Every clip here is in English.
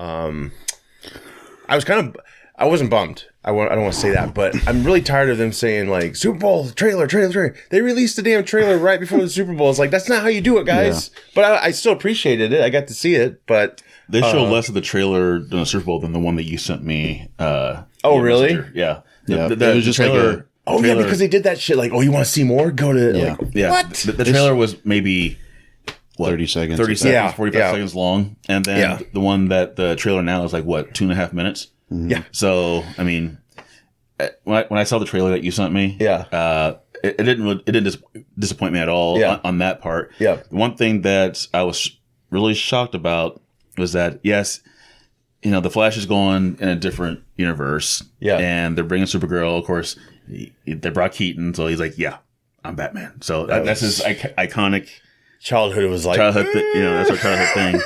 I wasn't bummed. I don't want to say that, but I'm really tired of them saying like Super Bowl trailer. They released the damn trailer right before the Super Bowl. It's like that's not how you do it, guys. Yeah. But I still appreciated it. I got to see it, but they showed less of the trailer during the Super Bowl than the one that you sent me. Oh, really? Messenger. Yeah. It was just trailer. Like yeah, because they did that shit. Like, oh, you want to see more? Go to What? The trailer was maybe 30 seconds. 30 seconds, 45 seconds long, and then the one that the trailer now is like 2.5 minutes. Yeah. So I mean, when I saw the trailer that you sent me, it didn't disappoint me at all on that part. Yeah. The one thing that I was really shocked about was that the Flash is going in a different universe. Yeah. And they're bringing Supergirl. Of course, they brought Keaton, so he's like, "Yeah, I'm Batman." So that's his iconic childhood. Was like that's our childhood thing.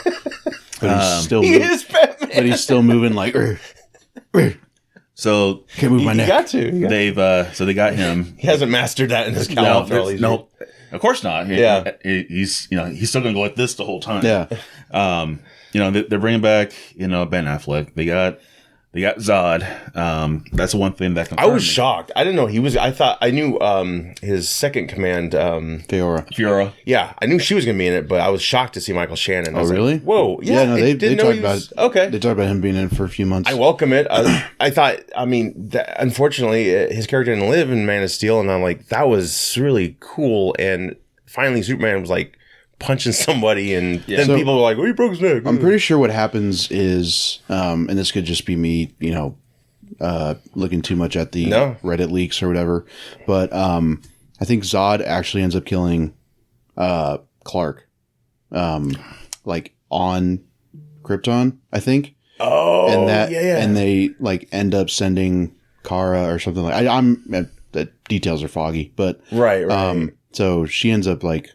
But he's still is Batman. But he's still moving like. So can't move my neck. You got to. They've so they got him. He hasn't mastered that in his cowl for all these years. Of course not. He's he's still gonna go like this the whole time. Yeah. They're bringing back Ben Affleck. They got Zod. That's the one thing that I was shocked. I didn't know he was. I knew his second command, Fiora. Yeah, I knew she was going to be in it, but I was shocked to see Michael Shannon. Oh, really? Like, whoa. Yeah, no, they talked about it. Okay. They talked about him being in for a few months. I welcome it. I thought, unfortunately, his character didn't live in Man of Steel, and I'm like, that was really cool. And finally, Superman was like, punching somebody, and then people were like, "Oh, he broke his neck." I'm pretty sure what happens is, and this could just be me, looking too much at the Reddit leaks or whatever, but I think Zod actually ends up killing Clark, like on Krypton, I think. Oh, and and they like end up sending Kara or something like. The details are foggy, but right. So she ends up like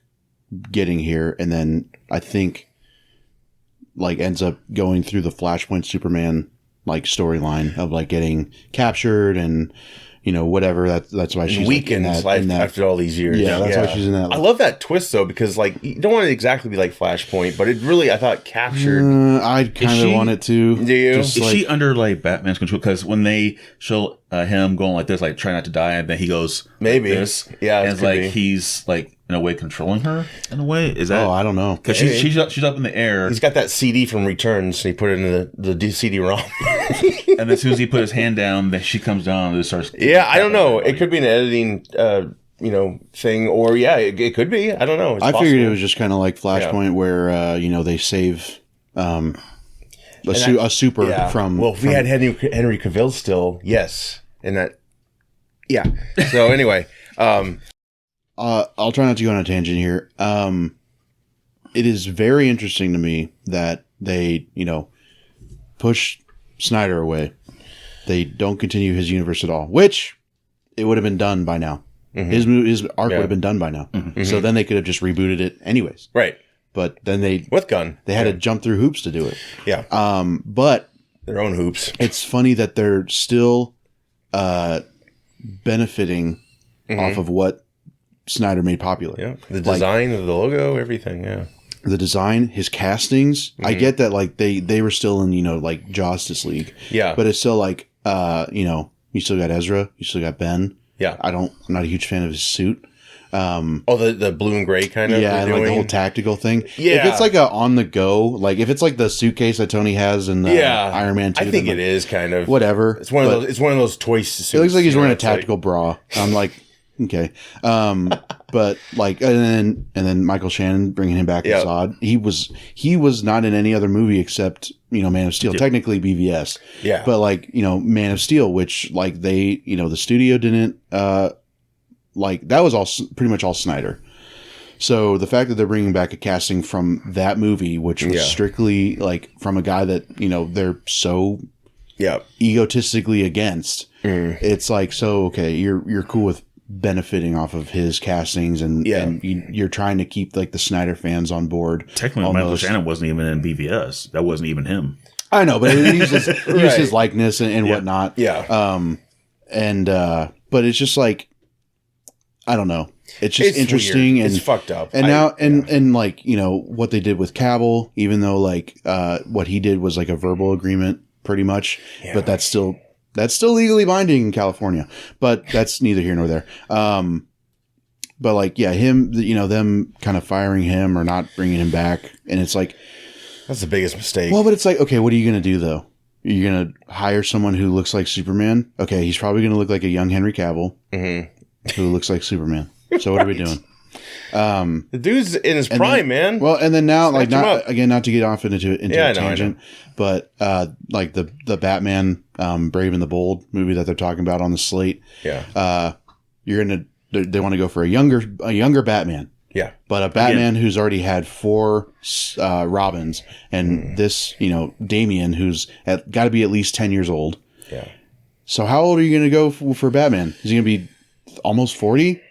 getting here, and then I think like ends up going through the Flashpoint Superman like storyline of like getting captured and whatever. That's why she's weakened after all these years. Yeah, that's why she's in that. I love that twist though, because like you don't want it to exactly be like Flashpoint, but it really I thought captured. I kind of want it to. Do you? Is she under like Batman's control? Because when they show him going like this, like try not to die, and then he goes maybe like this, yeah, and it's like he's like in a way controlling her in a way. Is that? Oh, I don't know. Because she's up in the air. He's got that CD from Returns, and he put it in the CD-ROM. And as soon as he put his hand down, then she comes down and starts. Yeah, I don't know. It could be an editing, thing, or it could be. I don't know. It's possible. Figured it was just kind of like Flashpoint, where they save a super from. Well, if we had Henry Cavill still, yes, and that, yeah. So anyway, I'll try not to go on a tangent here. It is very interesting to me that they, push Snyder away. They don't continue his universe at all, which it would have been done by now. Mm-hmm. His arc would have been done by now. Mm-hmm. So then they could have just rebooted it anyways. Right. But then they had to jump through hoops to do it. Yeah. But their own hoops. It's funny that they're still benefiting off of what Snyder made popular. Yeah. The design of the logo, everything. Yeah. The design, his castings. I get that like they were still in, like Justice League. Yeah. But it's still like you still got Ezra, you still got Ben. Yeah. I'm not a huge fan of his suit. The blue and gray kind of. Yeah, and like the whole tactical thing. Yeah. If it's like a on the go, like if it's like the suitcase that Tony has in Iron Man 2. I think it is kind of whatever. It's one of those toy suits. It looks like he's wearing a tactical bra. I'm like, okay. But like, and then Michael Shannon bringing him back as Zod. He was not in any other movie except, Man of Steel, technically BVS. Yeah. But like, Man of Steel, which like they, the studio didn't, like that was all pretty much all Snyder. So the fact that they're bringing back a casting from that movie, which was strictly like from a guy that, they're so egotistically against, it's like, so, okay, you're cool with benefiting off of his castings and you're trying to keep like the Snyder fans on board. Technically, Michael Shannon wasn't even in BVS. That wasn't even him. I know, but he used his likeness and whatnot. Yeah. But it's just like, I don't know. It's just interesting weird. and it's fucked up. And now and like, you know, what they did with Cavill, even though like what he did was like a verbal agreement pretty much, but that's still legally binding in California. But that's neither here nor there. But like, yeah, him, you know, them kind of firing him or not bringing him back, and it's like that's the biggest mistake. Well, but it's like, okay, what are you going to do though? You're going to hire someone who looks like Superman? Okay, he's probably going to look like a young Henry Cavill who looks like Superman. So what are we doing? The dude's in his prime, man. Well, and then now, like, not to get off into a tangent, but like the Batman, Brave and the Bold movie that they're talking about on the slate. Yeah. They want to go for a younger Batman. Yeah. But a Batman who's already had 4 Robins, and this, you know, Damian, who's got to be at least 10 years old. Yeah. So how old are you going to go for Batman? Is he going to be almost 40?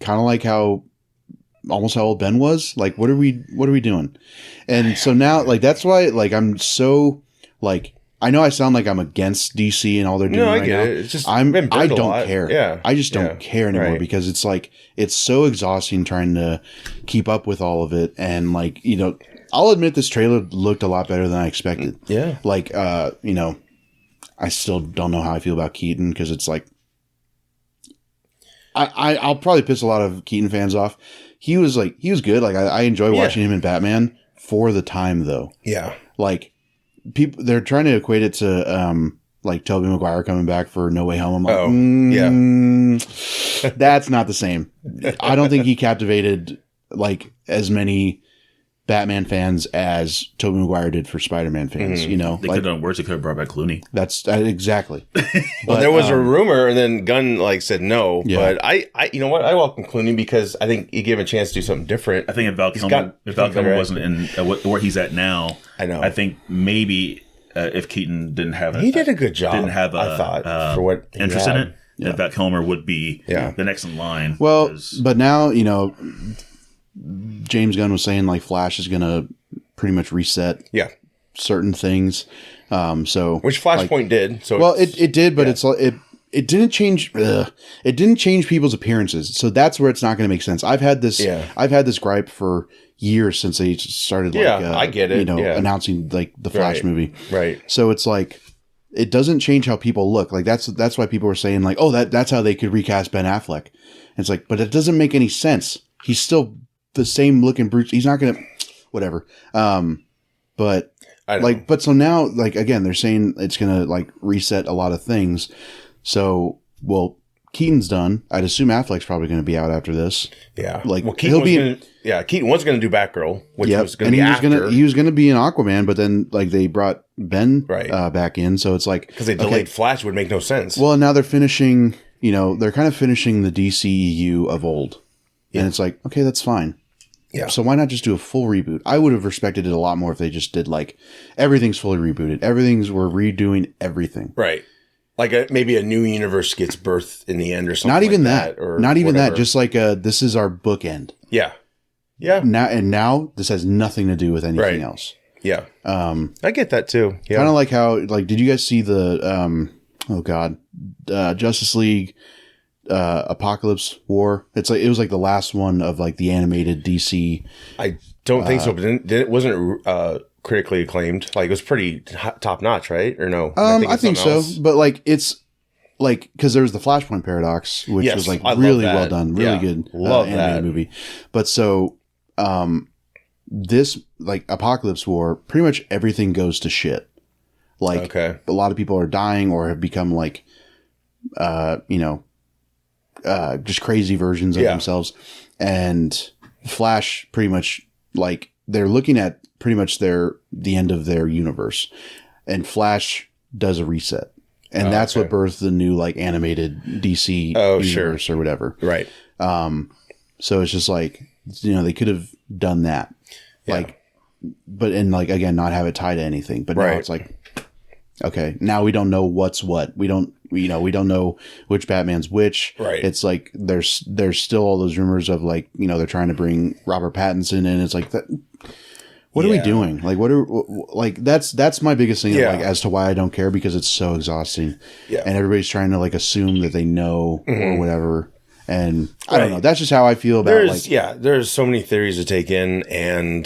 Kind of like almost how old Ben was? Like, what are we doing? And so now, like, that's why, like, I'm so, like, I know I sound like I'm against DC and all they're doing right now. It's just I don't care. Yeah. I just don't care anymore because it's like, it's so exhausting trying to keep up with all of it. And like, you know, I'll admit this trailer looked a lot better than I expected. Yeah. Like, you know, I still don't know how I feel about Keaton because it's like, I'll probably piss a lot of Keaton fans off. He was good. Like I enjoy watching him in Batman for the time though. Yeah. Like, people, they're trying to equate it to like Tobey Maguire coming back for No Way Home. I'm like, that's not the same. I don't think he captivated like as many Batman fans as Tobey Maguire did for Spider-Man fans. You know, they could have done worse. They could have brought back Clooney. That's exactly. Well, there was a rumor, and then Gunn like said no. Yeah. But I, you know what? I welcome Clooney because I think he gave him a chance to do something different. I think if Val Kilmer wasn't in where he's at now, I know. I think maybe if Keaton didn't have he did a good job. Didn't have I thought for what interest in it. Yeah. Val Kilmer would be the next in line. Well, but now, you know, James Gunn was saying like Flash is going to pretty much reset certain things. So which Flashpoint did. So it did, but it's it didn't change. It didn't change people's appearances. So that's where it's not going to make sense. I've had this gripe for years since they started. Like, I get it. You know, announcing like the Flash movie. Right. So it's like it doesn't change how people look. Like that's why people were saying like, oh, that's how they could recast Ben Affleck. And it's like, but it doesn't make any sense. He's still the same looking Bruce. He's not going to, whatever. But like, but so now, like, again, they're saying it's going to like reset a lot of things. So, well, Keaton's done. I'd assume Affleck's probably going to be out after this. Yeah. Like, well, Keaton was going to do Batgirl, which was going to be after. He was going to be an Aquaman, but then like they brought Ben back in. So it's like, because they delayed Flash would make no sense. Well, now they're finishing, you know, they're kind of finishing the DCEU of old. And it's like, okay, that's fine. Yeah. So why not just do a full reboot? I would have respected it a lot more if they just did like everything's fully rebooted. We're redoing everything. Right. Like maybe a new universe gets birthed in the end or something. Not even like that. Or not even whatever. That. Just like this is our bookend. Yeah. Yeah. Now this has nothing to do with anything else. Yeah. I get that too. Yeah. Kind of like how did you guys see the Justice League Apocalypse War? It was like the last one of like the animated DC. I don't think so, but it wasn't critically acclaimed. Like it was pretty top notch, right? Or no? I think so. Else. But like it's like because there was the Flashpoint Paradox, which was like really well done, really good animated movie. But so this like Apocalypse War, pretty much everything goes to shit. Like a lot of people are dying or have become like just crazy versions of themselves. And Flash pretty much like they're looking at pretty much the end of their universe, and Flash does a reset, and that's what birthed the new like animated DC universe or whatever. Right. So it's just like, you know, they could have done that, like, but and like again, not have it tied to anything. But now it's like, okay, now we don't know what's what. We don't know which Batman's which. Right. It's like there's still all those rumors of like, you know, they're trying to bring Robert Pattinson in. It's like that. What are we doing? Like, that's my biggest thing, like, as to why I don't care, because it's so exhausting. Yeah. And everybody's trying to like assume that they know or whatever. And I don't know. That's just how I feel about there's so many theories to take in, and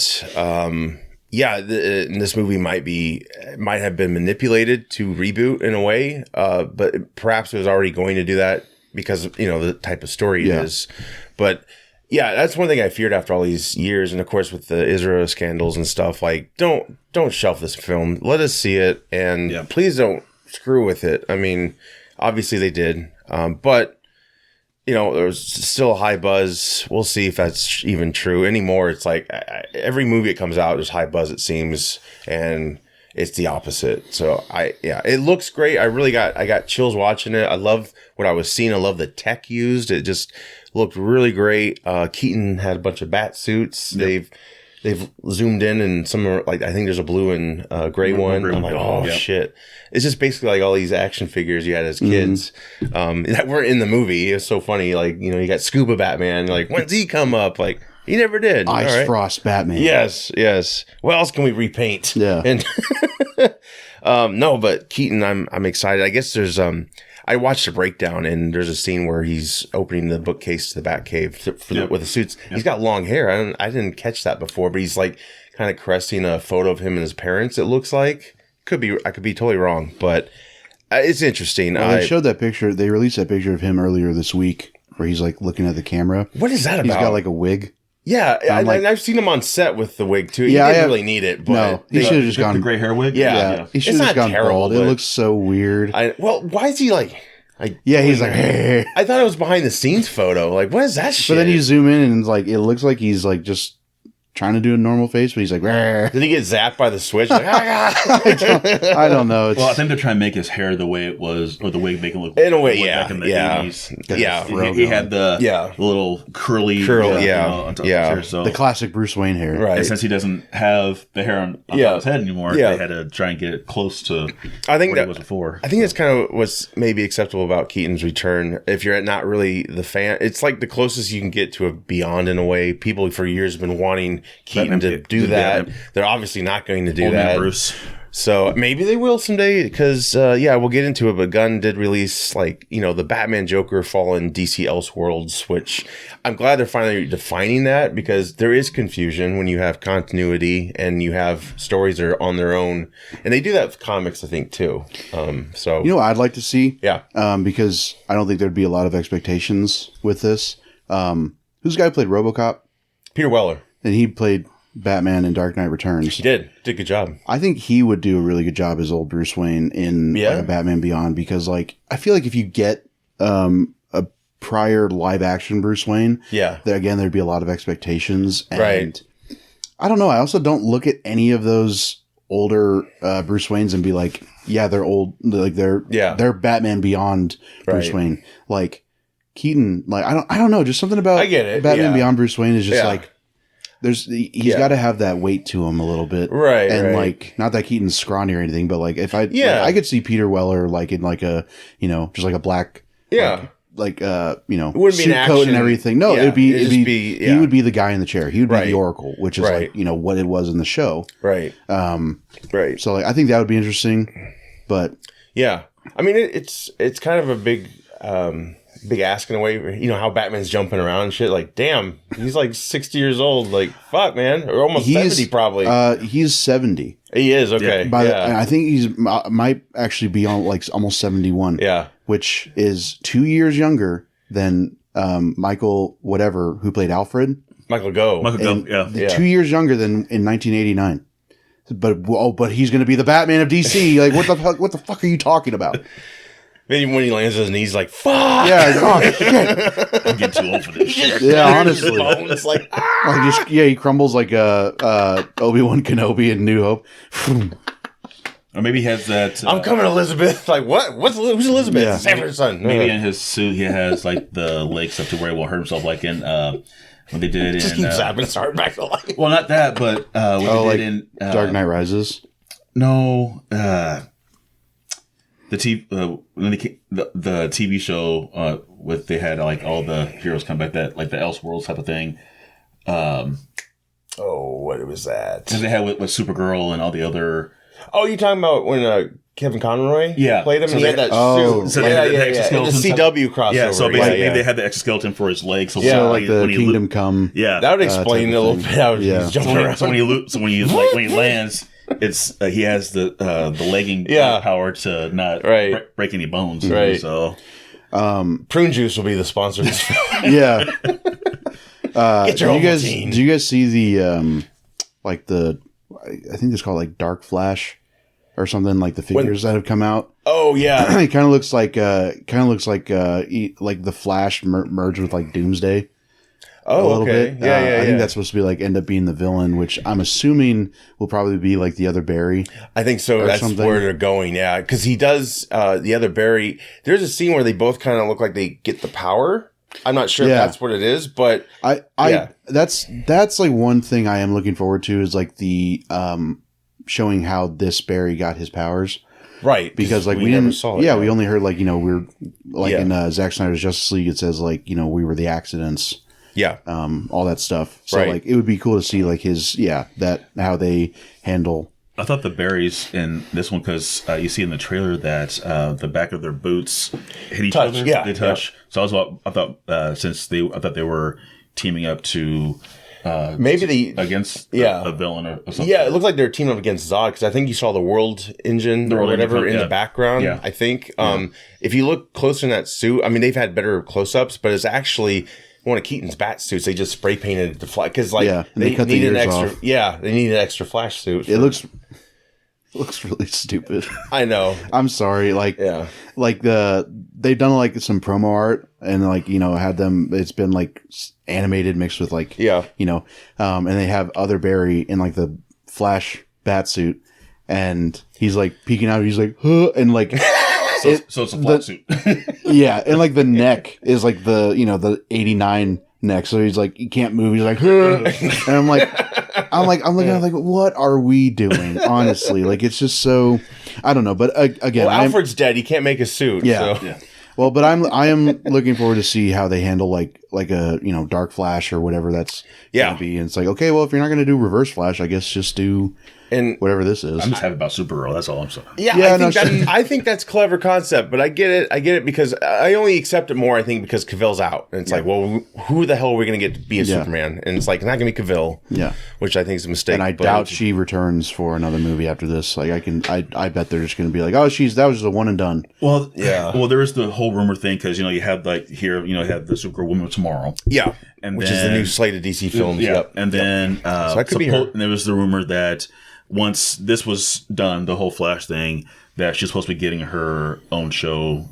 this movie might have been manipulated to reboot in a way, but perhaps it was already going to do that because of, the type of story it is. But yeah, that's one thing I feared after all these years, and of course with the Israel scandals and stuff. Like, don't shelf this film. Let us see it, and please don't screw with it. I mean, obviously they did, but. There's still a high buzz. We'll see if that's even true anymore. It's like every movie that comes out, there's high buzz, it seems, and it's the opposite. So it looks great. I got chills watching it. I love what I was seeing. I love the tech used. It just looked really great. Keaton had a bunch of bat suits. Yep. They've zoomed in, and some are like, I think there's a blue and gray one. I'm like, oh shit. It's just basically like all these action figures you had as kids that weren't in the movie. It was so funny. Like, you got Scuba Batman. You're like, when's he come up? Like, he never did. Ice Frost Batman. Yes. What else can we repaint? Yeah. And no, but Keaton, I'm excited. I guess there's I watched a breakdown, and there's a scene where he's opening the bookcase to the Batcave with the suits. Yep. He's got long hair. I didn't catch that before, but he's like kind of caressing a photo of him and his parents. It looks like I could be totally wrong, but it's interesting. Well, they showed that picture. They released that picture of him earlier this week, where he's like looking at the camera. What is that about? He's got like a wig. Yeah, and I've seen him on set with the wig too. He didn't really need it, but no, he should have just gone the gray hair wig. Yeah. He should have just gone bald. It looks so weird. Why is he like? He's like. I thought it was behind the scenes photo. Like, what is that shit? But then you zoom in, and it's like it looks like he's like just trying to do a normal face, but he's like, did he get zapped by the switch? Like, I don't know. Well, I think they're trying to make his hair the way it was, or the wig make it look in a way, back in the 80s. He had the little curly, on top of his hair, so the classic Bruce Wayne hair. Right. And since he doesn't have the hair on top of his head anymore, they had to try and get it close to what it was before. I think that's kind of what's maybe acceptable about Keaton's return. If you're not really the fan, it's like the closest you can get to a Beyond in a way. People for years have been wanting Keaton to do that. They're obviously not going to do that. Bruce. So maybe they will someday, because we'll get into it. But Gunn did release the Batman Joker Fallen DC Elseworlds, which I'm glad they're finally defining that, because there is confusion when you have continuity and you have stories that are on their own, and they do that with comics, I think, too. So what I'd like to see, because I don't think there'd be a lot of expectations with this. Who's the guy who played RoboCop? Peter Weller, and he played Batman in Dark Knight Returns. He did a good job. I think he would do a really good job as old Bruce Wayne in a Batman Beyond, because I feel like if you get a prior live action Bruce Wayne, there'd be a lot of expectations. And right. I don't know. I also don't look at any of those older Bruce Waynes and be like, they're old. Like they're Batman Beyond Bruce Wayne. Like Keaton, I don't know. Just something about I get it. Batman Beyond Bruce Wayne is just like, he's got to have that weight to him a little bit, right? And not that Keaton's scrawny or anything, but I could see Peter Weller in a just like a black it wouldn't suit coat and everything. No, it'd be he would be the guy in the chair. He would be the Oracle, which is what it was in the show, right? Right. So I think that would be interesting, but I mean it's kind of a big ask in a way, how Batman's jumping around and shit. Like, damn, he's like 60 years old. Like, fuck, man, or almost 70 probably. He's 70. He is okay. I think he's might actually be on almost 71. Yeah, which is 2 years younger than Michael whatever who played Alfred. Michael Goh. 2 years younger than in 1989. But he's going to be the Batman of DC. Like, what the fuck are you talking about? Maybe when he lands on his knees, like, fuck! Yeah, oh, shit. I'm getting too old for this shit. Yeah, honestly. It's like, he crumbles like Obi-Wan Kenobi in New Hope. Or maybe he has that... I'm coming, Elizabeth. Like, what? Who's Elizabeth? Yeah. Sanford's son. Maybe in his suit he has, the legs up to where he will hurt himself, like in... when they did it just keep zapping his heart back to life. Well, not that, but what they did in... Dark Knight Rises? No, the TV show they had all the heroes come back, that like the Elseworlds type of thing. What was that? Because they had with Supergirl and all the other Oh, you talking about when Kevin Conroy played him? So and he had that suit. So they had the exoskeleton. The CW crossover. Yeah, so basically they had the exoskeleton for his legs. So so like the Kingdom Come. Yeah. That would explain a little bit how he's jumping around. So when he lands, it's he has the legging power to not break any bones. Right. So Prune Juice will be the sponsor of this film. Yeah. Get your do you guys see the like the I think it's called like Dark Flash or something, like the figures that have come out? Oh yeah. It kind of looks like the Flash merged with like Doomsday. Oh, a little okay. bit. Yeah. I think that's supposed to be like end up being the villain, which I'm assuming will probably be like the other Barry. I think so. That's something. Where they're going. Yeah, because he does the other Barry. There's a scene where they both kind of look like they get the power. I'm not sure if that's what it is, but that's like one thing I am looking forward to is like the showing how this Barry got his powers. Right, because like we never saw it. Yeah, we only heard like we're like in Zack Snyder's Justice League. It says like we were the accidents. Yeah, all that stuff. So like it would be cool to see like his that how they handle. I thought the berries in this one, because you see in the trailer that the back of their boots hit each other. Yeah, they touch. So I thought since they were teaming up to maybe against a villain or something. Yeah, it looked like they were teaming up against Zod, because I think you saw the World Engine or whatever in the background. Yeah. I think if you look closer in that suit, I mean they've had better close-ups, but it's actually one of Keaton's bat suits. They just spray painted it to fly because they need an extra. Off. Yeah, they need an extra Flash suit. It looks really stupid. I know. I'm sorry. Like they've done like some promo art and like had them. It's been like animated mixed with like and they have other Barry in like the Flash bat suit, and he's like peeking out. He's like, huh, and like. So it's a flat suit. Yeah, and like the neck is like the 89 neck, so he's like he can't move. He's like, huh. And I'm looking at like, what are we doing? Honestly, like it's just so I don't know. But again, Alfred's dead. He can't make a suit. Yeah. So. Yeah. Well, but I am looking forward to see how they handle like a Dark Flash or whatever that's gonna be. And it's like, okay, well, if you're not gonna do Reverse Flash, I guess just do whatever this is. I'm just happy about Supergirl. That's all I'm saying. Yeah, I think that's a clever concept, but I get it because I only accept it more. I think because Cavill's out, and it's like, well, who the hell are we gonna get to be a Superman? And it's like not gonna be Cavill. Yeah, which I think is a mistake. And I doubt she returns for another movie after this. Like I bet they're just gonna be like, oh, that was just a one and done. Well, Well, there is the whole rumor thing because you have like here you have the Supergirl Woman Tomorrow. Yeah, which is the new slate of DC films. Yeah, and then so that could be her. And there was the rumor that once this was done, the whole Flash thing, that she's supposed to be getting her own show.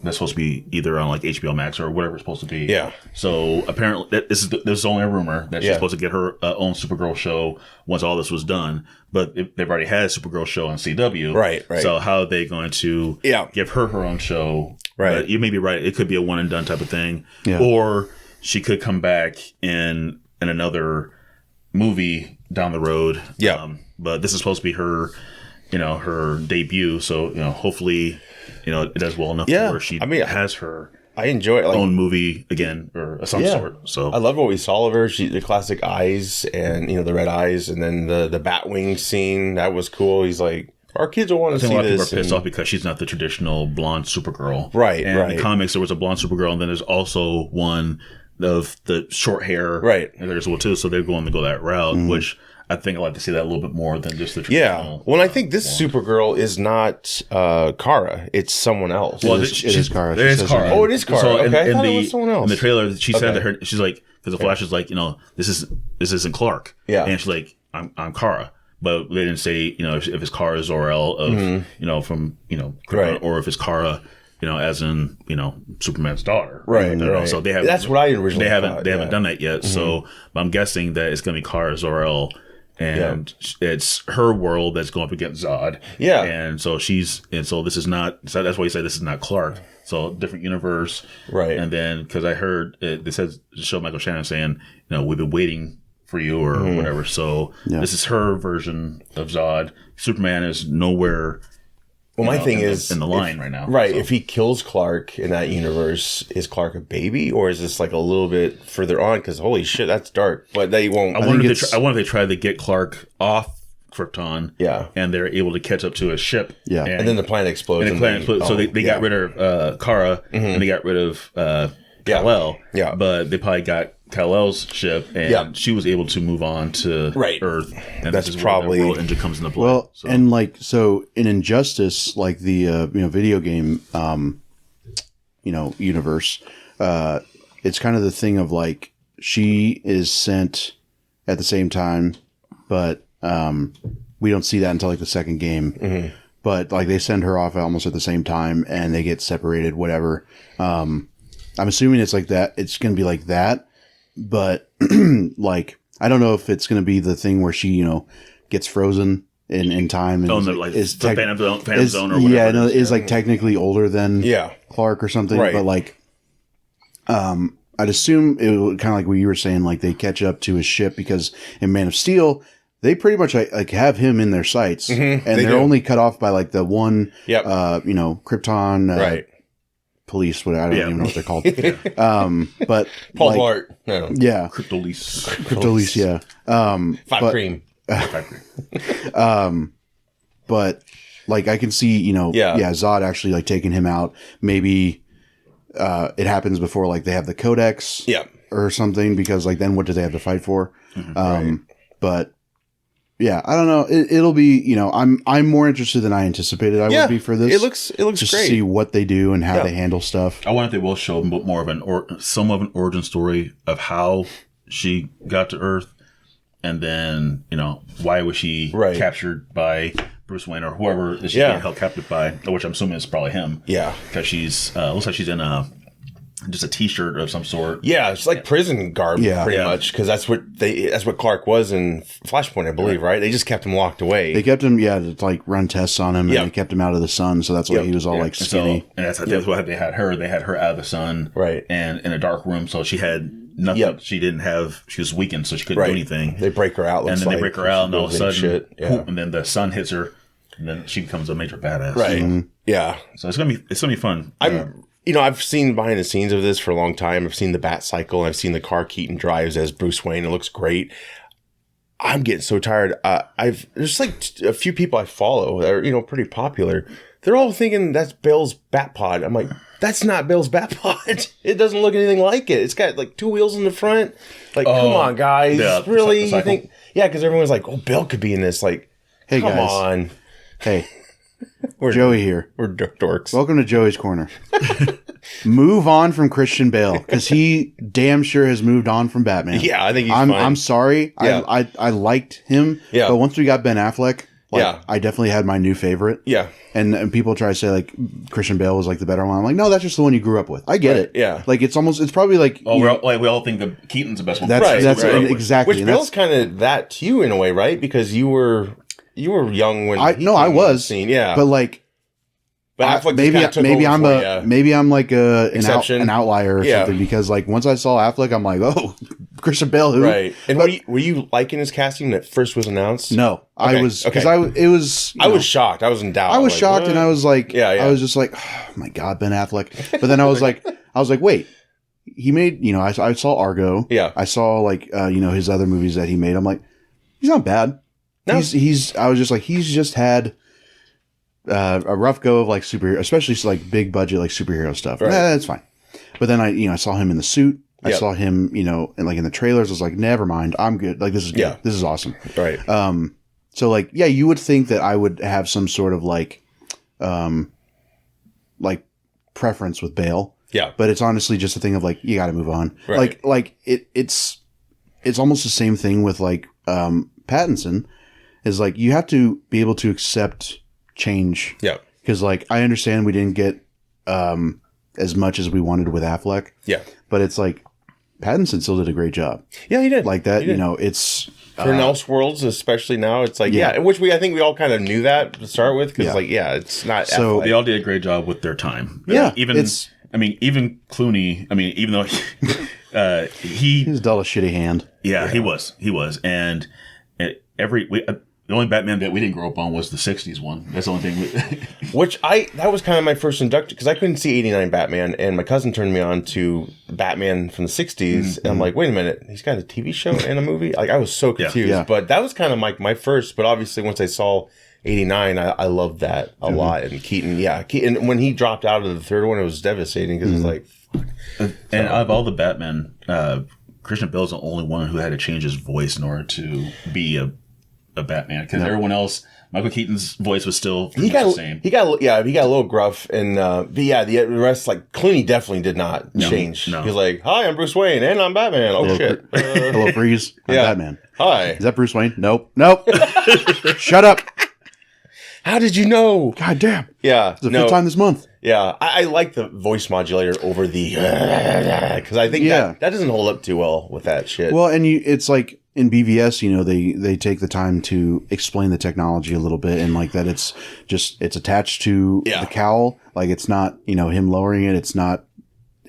That's supposed to be either on like HBO Max or whatever it's supposed to be. Yeah. So apparently, this is only a rumor that she's supposed to get her own Supergirl show once all this was done. But they've already had a Supergirl show on CW. Right. So how are they going to give her own show? Right. You may be right. It could be a one and done type of thing. Yeah. Or she could come back in another movie down the road. Yeah. But this is supposed to be her, her debut. So, hopefully, it does well enough to where she has her I enjoy it. Own movie again or of some sort. So I love what we saw of her. The classic eyes and the red eyes, and then the Batwing scene that was cool. He's like, our kids will want to see this. A lot of people are pissed off because she's not the traditional blonde Supergirl, right? And right. in the comics, there was a blonde Supergirl, and then there's also one of the short hair, right? And there's one too. So they're going to go that route, which I think I'd like to see that a little bit more than just the traditional. Yeah. Well, I think this Supergirl is not Kara. It's someone else. Well, it is Kara. It is Kara. Oh, it is Kara. So okay. I thought it was someone else. In the trailer, she said that her, she's like, because the Flash is like, this isn't Clark. Yeah. And she's like, I'm Kara. But they didn't say, if it's Kara Zor-El of, from, right. or if it's Kara, as in, Superman's daughter. Right. Right. So they haven't. That's what I originally They haven't done that yet. So I'm guessing that it's going to be Kara Zor-El. And it's her world that's going up against Zod. Yeah. And so this is not, so that's why you say this is not Clark. So different universe. Right. And then, because I heard, they said, show Michael Shannon saying, we've been waiting for you or whatever. So this is her version of Zod. Superman is nowhere. Well, my thing is in the line right now. Right. So. If he kills Clark in that universe, is Clark a baby, or is this like a little bit further on? Because holy shit, that's dark. But they won't. I wonder if they tried to get Clark off Krypton. Yeah. And they're able to catch up to a ship. Yeah. And then the planet explodes. So they got rid of Kara and they got rid of Kal-El. Yeah. But they probably got Kal-El's ship and she was able to move on to Earth. And that's this is probably where the world engine comes into play. Well, and like, so in Injustice, like the, video game, universe, it's kind of the thing of like, she is sent at the same time, but we don't see that until like the second game. Mm-hmm. But like they send her off almost at the same time and they get separated, whatever. I'm assuming it's like that. It's going to be like that. But like, I don't know if it's going to be the thing where she, gets frozen in time. And is Phantom Zone or whatever. Yeah, no, is like technically older than Clark or something. Right. But like, I'd assume it would kind of like what you were saying, like they catch up to his ship because in Man of Steel, they pretty much like have him in their sights, and they're only cut off by like the one, Krypton, police. What I don't even know what they're called. But Paul like, Blart, no, Cryptolise, yeah. Five Cream. But like I can see, Zod actually like taking him out. Maybe it happens before like they have the Codex, or something, because like then what do they have to fight for? But yeah, I don't know. It'll be, I'm more interested than I anticipated I would be for this. It looks just great. To see what they do and how they handle stuff. I wonder if they will show more of some of an origin story of how she got to Earth, and then why was she captured by Bruce Wayne or whoever is she being held captive by, which I'm assuming is probably him. Yeah, because she's looks like she's in just a T-shirt of some sort. Yeah, it's like prison garb, pretty much, because that's what Clark was in Flashpoint, I believe, right? They just kept him locked away. They kept him, to like run tests on him, and they kept him out of the sun, so that's why he was all like skinny. And that's why they had her. They had her out of the sun, right, and in a dark room, so she had nothing. She didn't have. She was weakened, so she couldn't do anything. They break her out, and then they break her out, and all of a sudden, and then the sun hits her, and then she becomes a major badass. Right. Mm-hmm. Yeah. So it's gonna be fun. I've seen behind the scenes of this for a long time. I've seen the Bat Cycle. I've seen the car Keaton drives as Bruce Wayne. It looks great. I'm getting so tired. There's like a few people I follow that are, pretty popular. They're all thinking that's Bale's Batpod. I'm like, that's not Bale's Batpod. It doesn't look anything like it. It's got like two wheels in the front. Like, come on, guys. Yeah, really? You think? Yeah, because everyone's like, oh, Bale could be in this. Like, hey, come guys. on. Hey. We're Joey here. We're dorks. Welcome to Joey's Corner. Move on from Christian Bale, because he damn sure has moved on from Batman. Yeah, I think he's fine. I'm sorry. Yeah. I liked him. Yeah. But once we got Ben Affleck, I definitely had my new favorite. Yeah. And people try to say like Christian Bale was like the better one. I'm like, no, that's just the one you grew up with. I get it. Yeah. Like it's probably like. Oh, we all think that Keaton's the best one. That's exactly. Which Bale's kind of that to you in a way, right? Because you were young when I was seen, but like. But Affleck maybe I'm like an outlier or something, because like once I saw Affleck, I'm like, oh, Christian Bale, who? Right. And were you liking his casting when it first was announced? No, I was, because I was shocked. I was in doubt. I was shocked, what? And I was like, I was just like, oh my God, Ben Affleck. But then I was like, wait, he made, I saw Argo. Yeah. I saw like, his other movies that he made. I'm like, he's not bad. No. I was just like, he's just had a rough go of like superhero, especially like big budget like superhero stuff. Right. That's fine. But then I saw him in the suit. I saw him, and like in the trailers. I was like, never mind, I'm good. Like this is good. Yeah. This is awesome. Right. So like, you would think that I would have some sort of like preference with Bale. Yeah. But it's honestly just a thing of like, you got to move on. Right. Like it's almost the same thing with like Pattinson. Is like you have to be able to accept change. Yeah. Because like I understand we didn't get as much as we wanted with Affleck. Yeah. But it's like Pattinson still did a great job. Yeah, he did. Like that, it's for Elseworlds, especially now. It's like which I think we all kind of knew that to start with, because it's not. So Affleck. They all did a great job with their time. Yeah. Even Clooney. Even though he was dull as shitty hand. Yeah, he was, and The only Batman that we didn't grow up on was the '60s one. That's the only thing. That was kind of my first induction because I couldn't see '89 Batman, and my cousin turned me on to Batman from the '60s, and I'm like, wait a minute, he's got a TV show and a movie. Like I was so confused, but that was kind of my first. But obviously, once I saw '89, I loved that a lot. And Keaton, when he dropped out of the third one, it was devastating because it's like, fuck. And out of all the Batman, Christian Bale's the only one who had to change his voice in order to be a Batman, because everyone else, Michael Keaton's voice was still the same. He got a little gruff, and the rest, like Clooney, definitely did not change. No. He was like, "Hi, I'm Bruce Wayne, and I'm Batman." Oh shit! Hello, Freeze. I'm Batman. Hi. Is that Bruce Wayne? Nope. Shut up. How did you know? God damn. Yeah. It's the fifth time this month. Yeah, I like the voice modulator over the because I think that doesn't hold up too well with that shit. Well, and it's like in BVS, they take the time to explain the technology a little bit, and like that it's attached to the cowl. Like it's not him lowering it. It's not.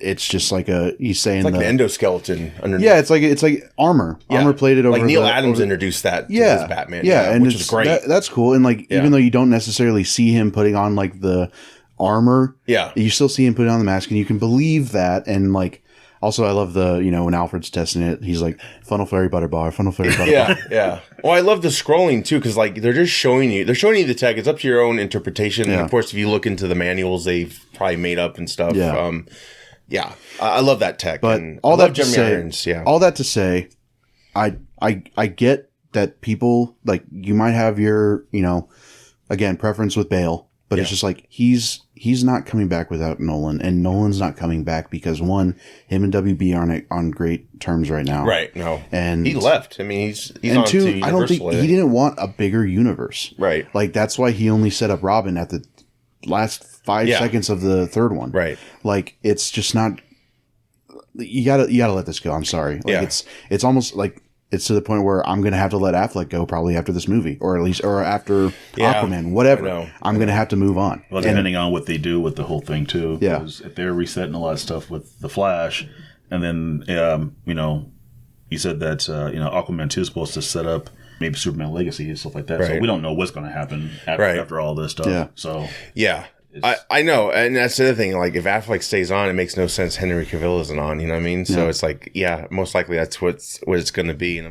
It's just like he's saying it's like an endoskeleton underneath. Yeah, it's like armor plated over. Like Neil Adams introduced that to his Batman. Yeah, and which is great. That's cool. And like even though you don't necessarily see him putting on like the armor, you still see him putting on the mask, and you can believe that. And like also, I love the when Alfred's testing it, he's like funnel fairy butter bar, funnel fairy butter bar. Yeah. Well, I love the scrolling too because like they're showing you the tech. It's up to your own interpretation. And of course, if you look into the manuals, they've probably made up and stuff. Yeah, I love that tech. But and all that to say, I get that people like you might have your again preference with Bale, but it's just like he's not coming back without Nolan, and Nolan's not coming back because one, him and WB aren't on great terms right now. Right. No. And he left. I mean, he's and on two, to Universal. I don't think he didn't want a bigger universe. Right. Like that's why he only set up Robin at the last 5 seconds of the third one. Right. Like it's just not. You gotta let this go. I'm sorry. Like it's almost like it's to the point where I'm gonna have to let Affleck go probably after this movie, or after Aquaman, whatever. I'm gonna have to move on. Well, depending on what they do with the whole thing too. Yeah. Because if they're resetting a lot of stuff with the Flash, and then you said that Aquaman 2 is supposed to set up maybe Superman Legacy and stuff like that. Right. So we don't know what's going to happen after all this stuff. Yeah. So I know, and that's the other thing. Like, if Affleck stays on, it makes no sense Henry Cavill isn't on. You know what I mean? So it's like, most likely that's what it's going to be.